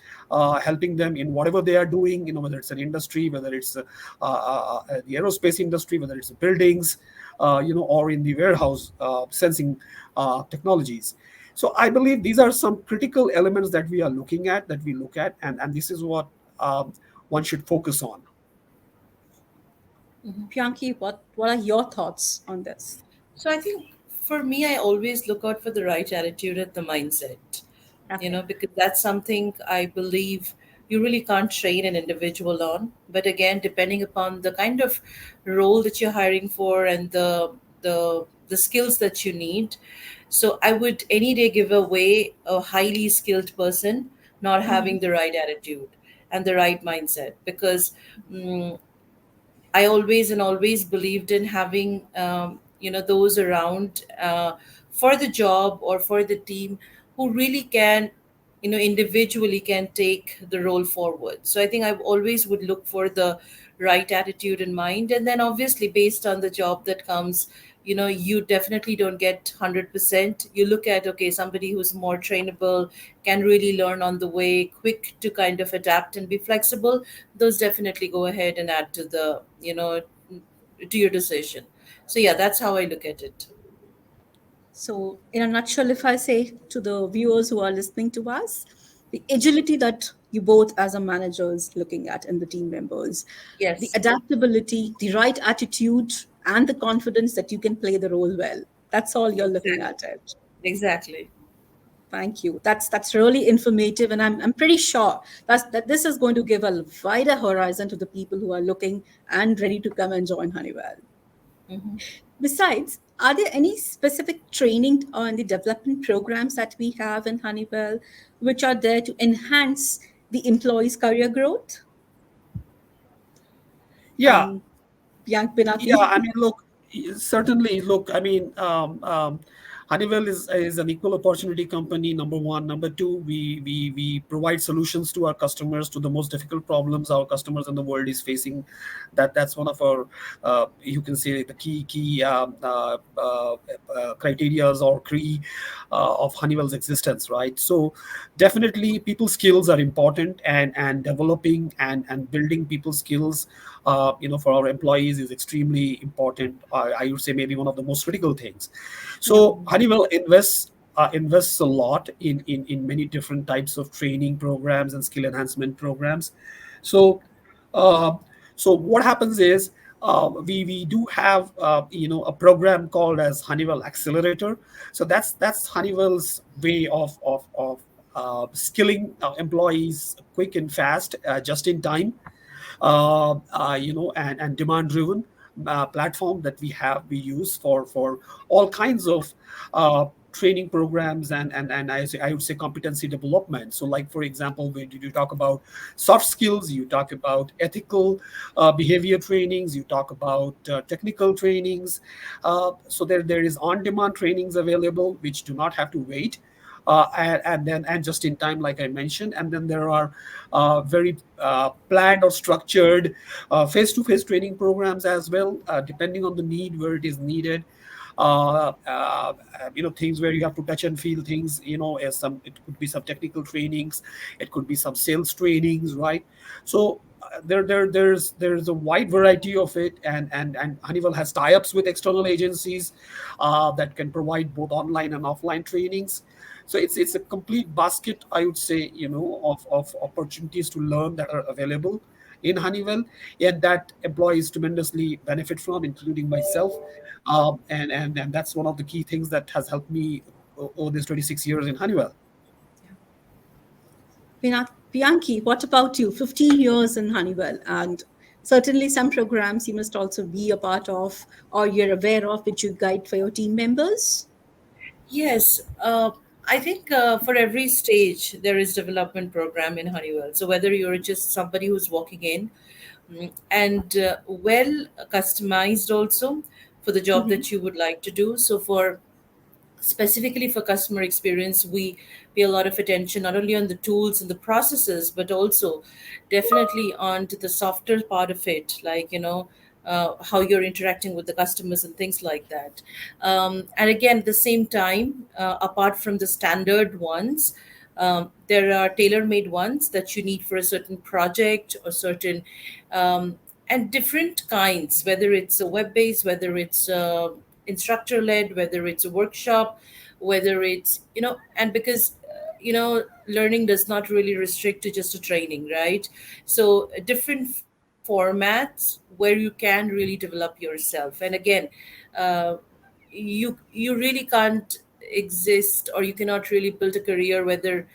helping them in whatever they are doing, whether it's an industry, whether it's the aerospace industry, whether it's buildings, or in the warehouse sensing technologies. So I believe these are some critical elements that we are looking at, that we look at, and this is what one should focus on. Piyanki, what are your thoughts on this? So I think for me, I always look out for the right attitude and the mindset, Okay. because that's something I believe you really can't train an individual on. But again, depending upon the kind of role that you're hiring for and the skills that you need. So I would any day give away a highly skilled person not having the right attitude and the right mindset, because mm, I always and always believed in having those around for the job or for the team who really can, individually can take the role forward. So I think I always would look for the right attitude in mind, and then obviously based on the job that comes, you definitely don't get 100%. You look at, okay, somebody who's more trainable, can really learn on the way, quick to kind of adapt and be flexible. Those definitely go ahead and add to the to your decision. So yeah, that's how I look at it. So, in a nutshell, if I say to the viewers who are listening to us, the agility that you both as a managers looking at and the team members, the Yes, adaptability, the right attitude, and the confidence that you can play the role well. That's all you're looking exactly. at it. Exactly. Thank you. That's really informative, and I'm pretty sure that this is going to give a wider horizon to the people who are looking and ready to come and join Honeywell. Hmm. Besides, are there any specific training or the development programs that we have in Honeywell which are there to enhance the employees' career growth? Yeah, Young Yeah, Pinaki? I mean, look, certainly, look, I mean, Honeywell is an equal opportunity company. Number one, number two, we provide solutions to our customers to the most difficult problems our customers in the world is facing. That's one of our, you can say, the key criterias or key of Honeywell's existence, right? So definitely, people skills are important, and developing and building people skills, for our employees is extremely important. I would say maybe one of the most critical things. Yeah. So Honeywell invests a lot in many different types of training programs and skill enhancement programs. So uh, so what happens is, we do have a program called as Honeywell Accelerator. So that's Honeywell's way of skilling employees quick and fast, just in time, and demand driven platform that we use for all kinds of training programs and I would say competency development. So like, for example, when you talk about soft skills, you talk about ethical behavior trainings, you talk about technical trainings. So there is on-demand trainings available which do not have to wait. And just in time, like I mentioned, and then there are very planned or structured face-to-face training programs as well, depending on the need, where it is needed. Things where you have to touch and feel things, as some, it could be some technical trainings, it could be some sales trainings, right? So there's a wide variety of it, and Honeywell has tie-ups with external agencies that can provide both online and offline trainings. So it's a complete basket, I would say, of opportunities to learn that are available in Honeywell, and that employees tremendously benefit from, including myself. And that's one of the key things that has helped me over these 26 years in Honeywell. Piyanki, what about you? 15 years in Honeywell, and certainly some programs you must also be a part of or you're aware of, which you guide for your team members. Yes, I think for every stage there is development program in Honeywell. So whether you're just somebody who's walking in, and well customized also for the job Mhm. that you would like to do. So for specifically for customer experience, we pay a lot of attention not only on the tools and the processes, but also definitely on to the softer part of it, like how you're interacting with the customers and things like that. And again, at the same time, apart from the standard ones, there are tailor-made ones that you need for a certain project or certain and different kinds, whether it's a web-based, whether it's instructor-led, whether it's a workshop, whether it's and because learning does not really restrict to just a training, right? So different formats where you can really develop yourself. And again, uh, you really can't exist, or you cannot really build a career, whether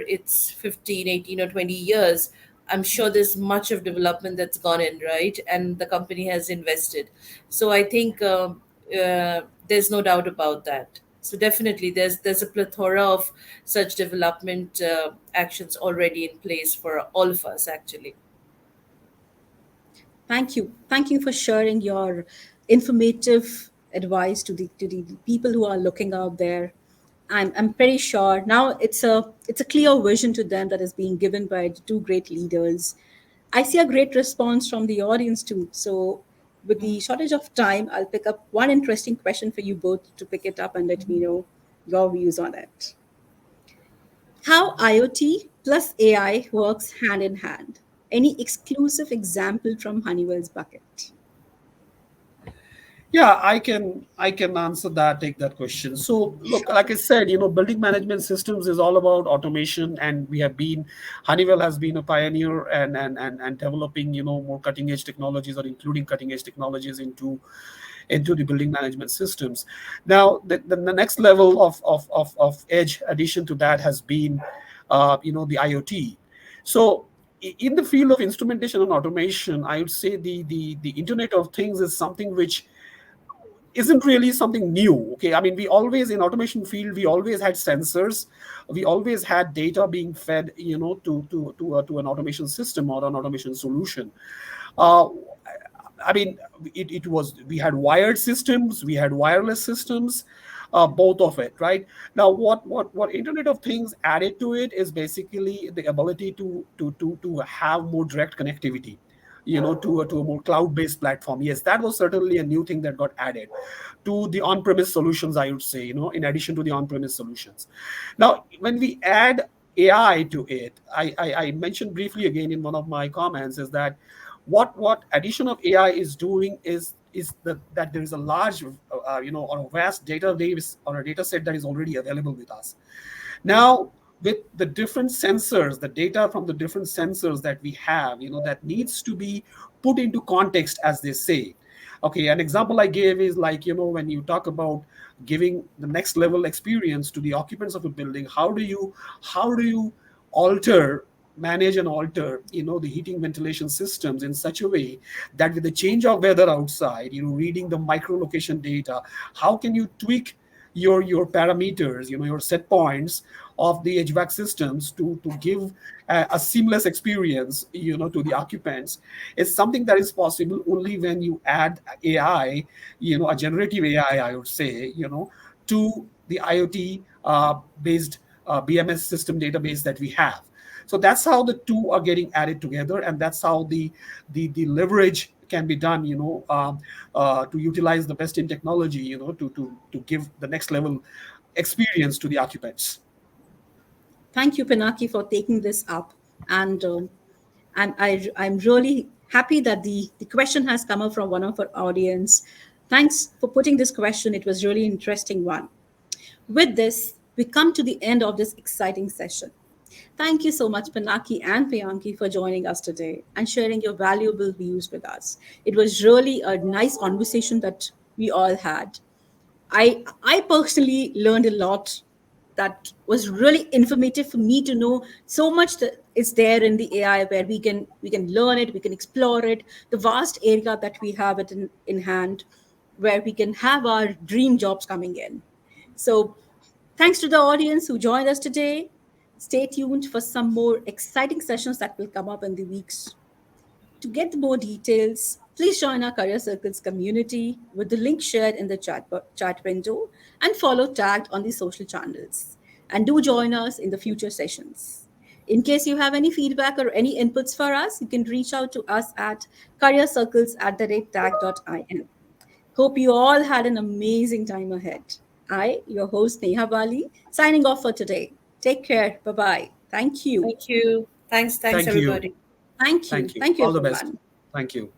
it's 15, 18, or 20 years. I'm sure there's much of development that's gone in, right? And the company has invested. So I think there's no doubt about that. So definitely there's a plethora of such development actions already in place for all of us, actually. Thank you. Thank you for sharing your informative advice to the people who are looking out there. I'm pretty sure now it's a clear vision to them that is being given by the two great leaders. I see a great response from the audience too. So with the shortage of time, I'll pick up one interesting question for you both to pick it up and let me know your views on it. How IoT plus AI works hand in hand. Any exclusive example from Honeywell's bucket? Yeah, I can answer that, take that question. So look, like I said, building management systems is all about automation, and Honeywell has been a pioneer and developing, more cutting edge technologies, or including cutting edge technologies into the building management systems. Now, the next level of edge addition to that has been, the IoT. So in the field of instrumentation and automation, I would say the Internet of Things is something which isn't really something new. Okay, I mean, we always, in automation field, we always had sensors, we always had data being fed, to an automation system or an automation solution. uh, I mean, it was, we had wired systems, we had wireless systems, both of it, right? Now, what Internet of Things added to it is basically the ability to have more direct connectivity, to a more cloud-based platform. Yes, that was certainly a new thing that got added to the on-premise solutions, I would say, in addition to the on-premise solutions. Now, when we add AI to it, I mentioned briefly again in one of my comments, is that what addition of AI is doing is that there is a large, or a vast database or a data set that is already available with us. Now, with the different sensors, the data from the different sensors that we have, that needs to be put into context, as they say. Okay, an example I gave is like, when you talk about giving the next level experience to the occupants of a building, how do you alter manage and alter, the heating ventilation systems in such a way that with the change of weather outside, reading the micro location data, how can you tweak your parameters, your set points of the HVAC systems to give a seamless experience, to the occupants. It's something that is possible only when you add AI, a generative AI, I would say, to the IoT based BMS system database that we have. So that's how the two are getting added together, and that's how the leverage can be done, to utilize the best in technology, to give the next level experience to the occupants. Thank you, Pinaki, for taking this up. And I'm really happy that the question has come up from one of our audience. Thanks for putting this question. It was really interesting one. With this, we come to the end of this exciting session. Thank you so much, Pinaki and Piyanki, for joining us today and sharing your valuable views with us. It was really a nice conversation that we all had. I personally learned a lot that was really informative for me to know so much that is there in the AI where we can learn it, we can explore it, the vast area that we have it in hand, where we can have our dream jobs coming in. So thanks to the audience who joined us today. Stay tuned for some more exciting sessions that will come up in the weeks. To get more details, please join our Career Circles community with the link shared in the chat window and follow Tagged on the social channels. And do join us in the future sessions. In case you have any feedback or any inputs for us, you can reach out to us at careercircles@tag.in. Hope you all had an amazing time ahead. I, your host Neha Bali, signing off for today. Take care. Bye bye. Thank you. Thank you. Thanks, Thank you. everybody. Thank you. Thank you. Thank you, All the best. everyone. Thank you.